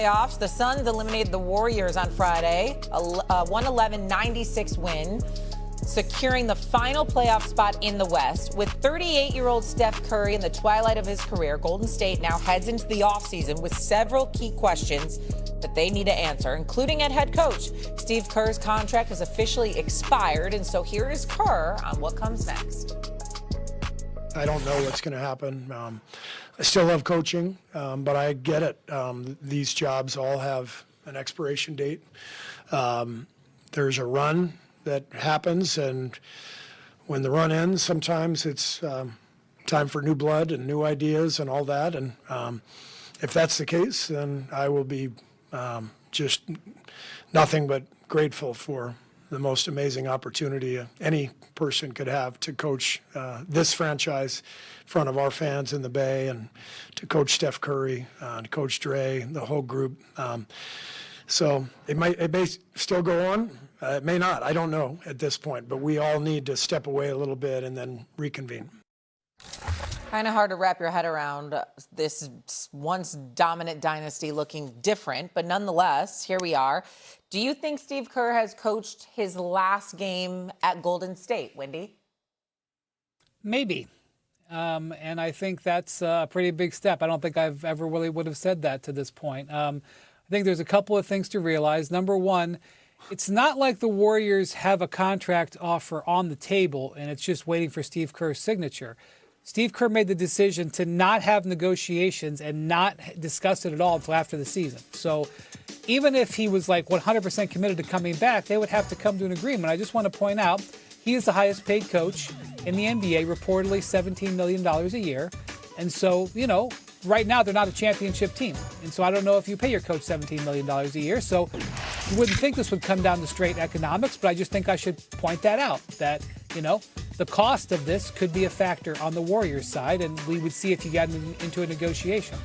playoffs. The Suns eliminated the Warriors on Friday, a 111-96 win, securing the final playoff spot in the West. With 38-year-old Steph Curry in the twilight of his career, Golden State now heads into the offseason with several key questions that they need to answer, including at head coach. Steve Kerr's contract has officially expired, and so here is Kerr on what comes next. I don't know what's going to happen. I still love coaching, but I get it. These jobs all have an expiration date. There's a run that happens, and when the run ends, sometimes it's time for new blood and new ideas and all that. And if that's the case, then I will be just nothing but grateful for the most amazing opportunity any person could have to coach this franchise in front of our fans in the Bay, and to coach Steph Curry, to coach Dre, the whole group. So it may still go on. It may not. I don't know at this point, but we all need to step away a little bit and then reconvene. Kind of hard to wrap your head around this once dominant dynasty looking different, but nonetheless, here we are. Do you think Steve Kerr has coached his last game at Golden State, Wendy? Maybe. And I think that's a pretty big step. I don't think I've ever really would have said that to this point. I think there's a couple of things to realize. Number one, it's not like the Warriors have a contract offer on the table and it's just waiting for Steve Kerr's signature. Steve Kerr made the decision to not have negotiations and not discuss it at all until after the season. So even if he was like 100% committed to coming back, they would have to come to an agreement. I just want to point out, he is the highest paid coach in the NBA, reportedly $17 million a year. And so, right now they're not a championship team. And so I don't know if you pay your coach $17 million a year. So you wouldn't think this would come down to straight economics, but I just think I should point that out, that, the cost of this could be a factor on the Warriors side, and we would see if you got into a negotiation.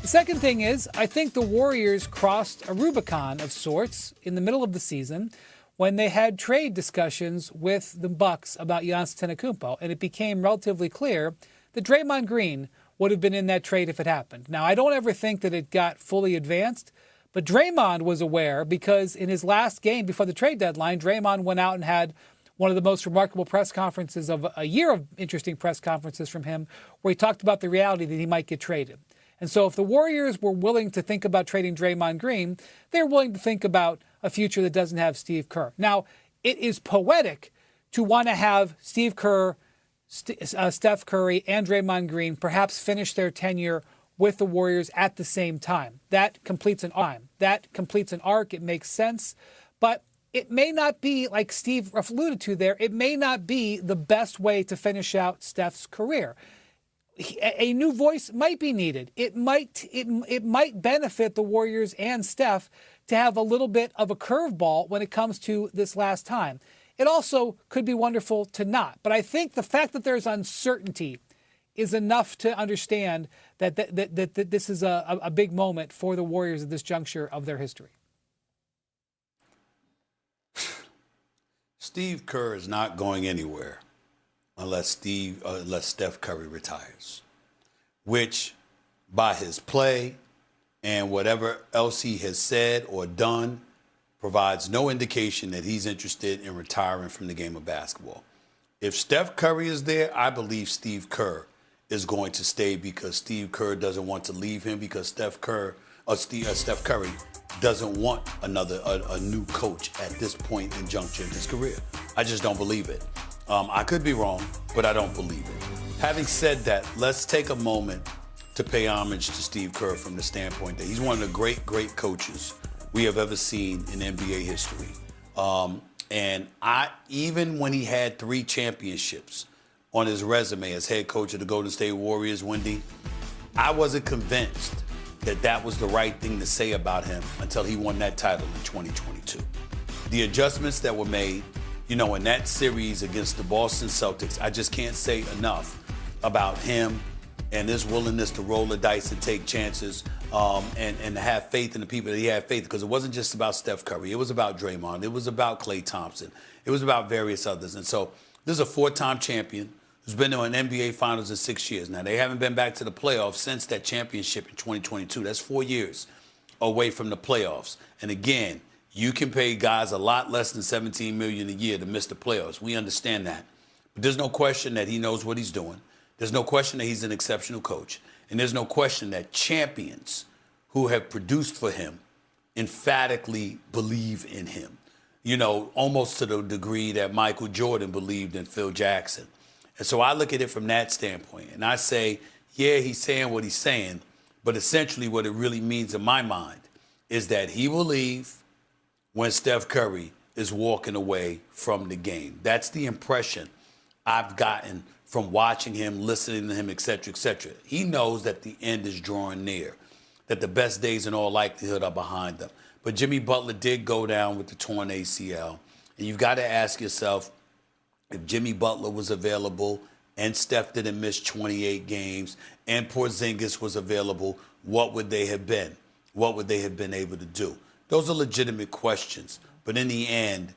The second thing is, I think the Warriors crossed a Rubicon of sorts in the middle of the season when they had trade discussions with the Bucks about Giannis Antetokounmpo, and it became relatively clear that Draymond Green would have been in that trade if it happened. Now, I don't ever think that it got fully advanced, but Draymond was aware because in his last game before the trade deadline, Draymond went out and had one of the most remarkable press conferences of a year of interesting press conferences from him, where he talked about the reality that he might get traded. And so if the Warriors were willing to think about trading Draymond Green, they're willing to think about a future that doesn't have Steve Kerr. Now, it is poetic to want to have Steve Kerr, Steph Curry, and Draymond Green perhaps finish their tenure with the Warriors at the same time. That completes an arc. It makes sense. But it may not be, like Steve alluded to there, it may not be the best way to finish out Steph's career. A new voice might be needed. It might benefit the Warriors and Steph to have a little bit of a curveball when it comes to this last time. It also could be wonderful to not. But I think the fact that there's uncertainty is enough to understand that this is a big moment for the Warriors at this juncture of their history. Steve Kerr is not going anywhere unless Steph Curry retires, which by his play and whatever else he has said or done provides no indication that he's interested in retiring from the game of basketball. If Steph Curry is there, I believe Steve Kerr is going to stay because Steve Kerr doesn't want to leave him, because Steph Curry doesn't want a new coach at this point in juncture in his career. I just don't believe it. I could be wrong, but I don't believe it. Having said that, let's take a moment to pay homage to Steve Kerr from the standpoint that he's one of the great coaches we have ever seen in NBA history. And even when he had 3 championships on his resume as head coach of the Golden State Warriors, Wendy, I wasn't convinced that was the right thing to say about him until he won that title in 2022. The adjustments that were made, in that series against the Boston Celtics, I just can't say enough about him and his willingness to roll the dice and take chances and to have faith in the people that he had faith, because it wasn't just about Steph Curry. It was about Draymond. It was about Klay Thompson. It was about various others. And so this is a 4-time champion who's been to an NBA Finals in 6 years. Now, they haven't been back to the playoffs since that championship in 2022. That's 4 years. away from the playoffs. And again, you can pay guys a lot less than $17 million a year to miss the playoffs. We understand that. But there's no question that he knows what he's doing. There's no question that he's an exceptional coach. And there's no question that champions who have produced for him emphatically believe in him. You know, almost to the degree that Michael Jordan believed in Phil Jackson. And so I look at it from that standpoint. And I say, yeah, he's saying what he's saying. But essentially what it really means in my mind is that he will leave when Steph Curry is walking away from the game. That's the impression I've gotten from watching him, listening to him, et cetera, et cetera. He knows that the end is drawing near, that the best days in all likelihood are behind them. But Jimmy Butler did go down with the torn ACL. And you've got to ask yourself, if Jimmy Butler was available and Steph didn't miss 28 games and Porzingis was available, what would they have been? What would they have been able to do? Those are legitimate questions. But in the end,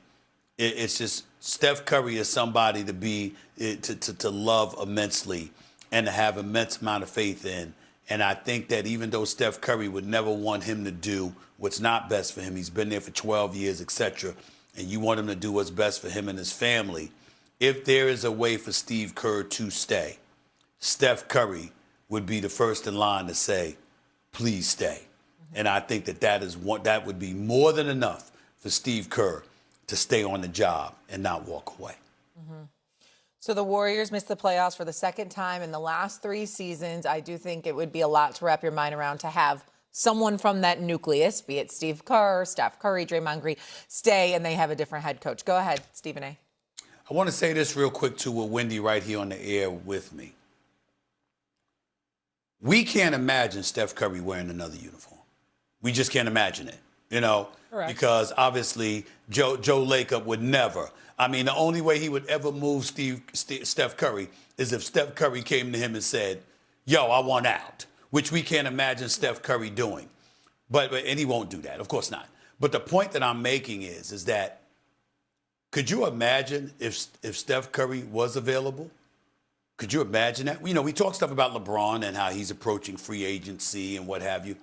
it's just Steph Curry is somebody to love immensely and to have immense amount of faith in. And I think that even though Steph Curry would never want him to do what's not best for him, he's been there for 12 years, etc., and you want him to do what's best for him and his family, if there is a way for Steve Kerr to stay, Steph Curry would be the first in line to say, please stay. And I think that would be more than enough for Steve Kerr to stay on the job and not walk away. Mm-hmm. So the Warriors missed the playoffs for the second time in the last 3 seasons. I do think it would be a lot to wrap your mind around to have someone from that nucleus, be it Steve Kerr, Steph Curry, Draymond Green, stay, and they have a different head coach. Go ahead, Stephen A. I want to say this real quick, too, with Wendy right here on the air with me. We can't imagine Steph Curry wearing another uniform. We just can't imagine it, you know, Correct. Because obviously Joe Lacob would never. I mean, the only way he would ever move Steph Curry is if Steph Curry came to him and said, yo, I want out, which we can't imagine Steph Curry doing. And he won't do that, of course not. But the point that I'm making is that could you imagine if Steph Curry was available? Could you imagine that? You know, we talk stuff about LeBron and how he's approaching free agency and what have you.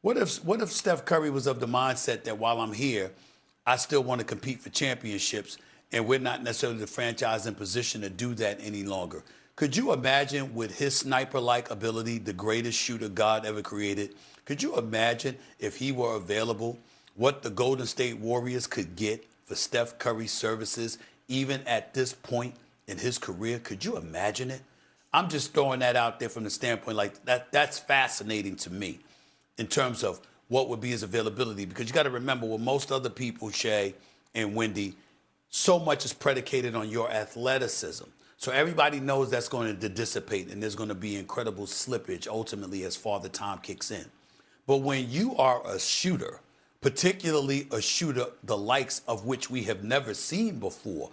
What if Steph Curry was of the mindset that while I'm here, I still want to compete for championships and we're not necessarily the franchise in position to do that any longer? Could you imagine with his sniper-like ability, the greatest shooter God ever created, could you imagine if he were available, what the Golden State Warriors could get for Steph Curry's services, even at this point in his career? Could you imagine it? I'm just throwing that out there from the standpoint like that's fascinating to me in terms of what would be his availability. Because you got to remember, with most other people, Shay and Wendy, so much is predicated on your athleticism. So everybody knows that's going to dissipate and there's going to be incredible slippage ultimately as Father Time kicks in. But when you are a shooter, particularly a shooter the likes of which we have never seen before,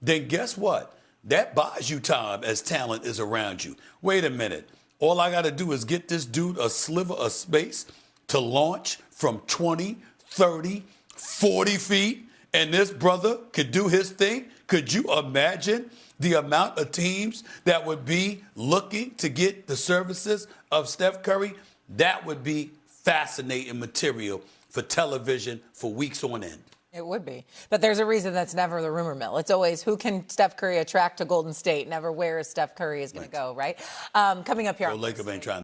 then guess what? That buys you time as talent is around you. Wait a minute. All I got to do is get this dude a sliver of space to launch from 20, 30, 40 feet, and this brother could do his thing. Could you imagine the amount of teams that would be looking to get the services of Steph Curry? That would be fascinating material for television for weeks on end. It would be. But there's a reason that's never the rumor mill. It's always who can Steph Curry attract to Golden State, never where Steph Curry is going to go, right? Coming up here. Lacob ain't trying